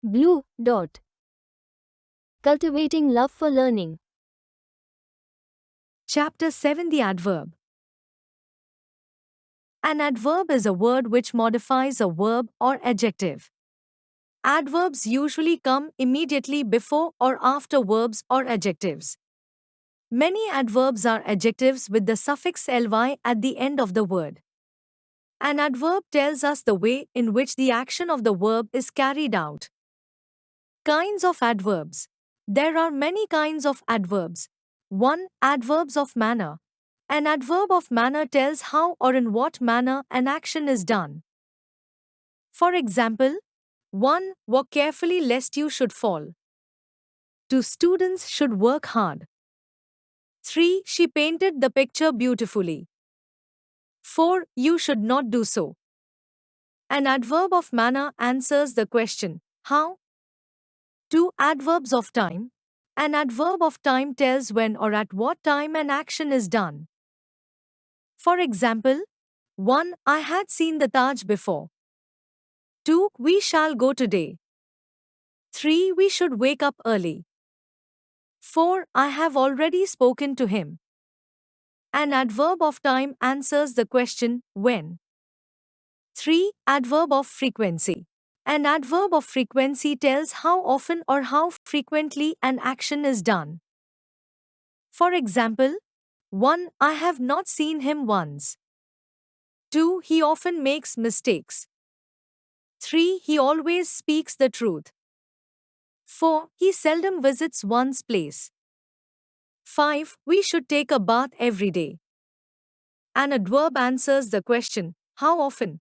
Blue dot. Cultivating love for learning. Chapter 7 The Adverb. An adverb is a word which modifies a verb or adjective. Adverbs usually come immediately before or after verbs or adjectives. Many adverbs are adjectives with the suffix ly at the end of the word. An adverb tells us the way in which the action of the verb is carried out. Kinds of adverbs. There are many kinds of adverbs. 1. Adverbs of manner. An adverb of manner tells how or in what manner an action is done. For example, 1. Walk carefully lest you should fall. 2. Students should work hard. 3. She painted the picture beautifully. 4. You should not do so. An adverb of manner answers the question, how? 2. Adverbs of time. An adverb of time tells when or at what time an action is done. For example, 1. I had seen the Taj before. 2. We shall go today. 3. We should wake up early. 4. I have already spoken to him. An adverb of time answers the question, when. 3. Adverb of frequency. An adverb of frequency tells how often or how frequently an action is done. For example, 1. I have not seen him once. 2. He often makes mistakes. 3. He always speaks the truth. 4. He seldom visits one's place. 5. We should take a bath every day. An adverb answers the question, how often?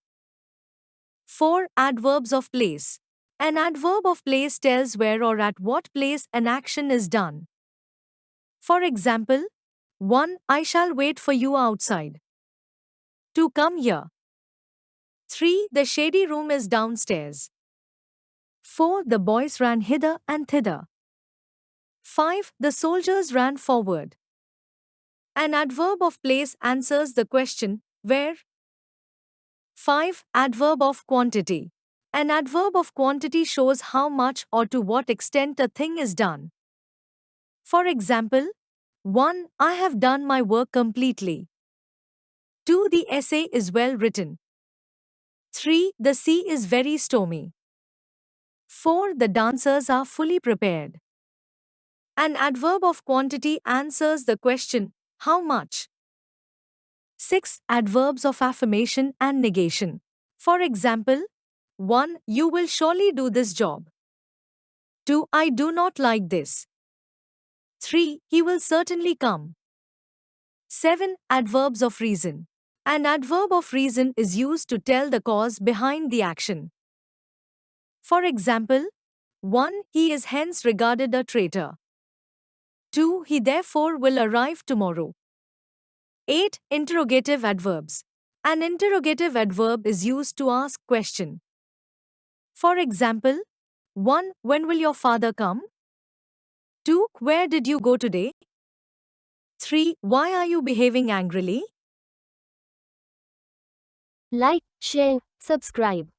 4. Adverbs of place. An adverb of place tells where or at what place an action is done. For example, 1. I shall wait for you outside. 2. Come here. 3. The shady room is downstairs. 4. The boys ran hither and thither. 5. The soldiers ran forward. An adverb of place answers the question, where? 5. Adverb of quantity. An adverb of quantity shows how much or to what extent a thing is done. For example, 1. I have done my work completely. 2. The essay is well written. 3. The sea is very stormy. 4. The dancers are fully prepared. An adverb of quantity answers the question, how much? 6. Adverbs of affirmation and negation. For example, 1. You will surely do this job. 2. I do not like this. 3. He will certainly come. 7. Adverbs of reason. An adverb of reason is used to tell the cause behind the action. For example, 1. He is hence regarded a traitor. 2. He therefore will arrive tomorrow. 8. Interrogative adverbs. An interrogative adverb is used to ask question. For example, 1. When will your father come? 2. Where did you go today? 3. Why are you behaving angrily? Like, share, subscribe.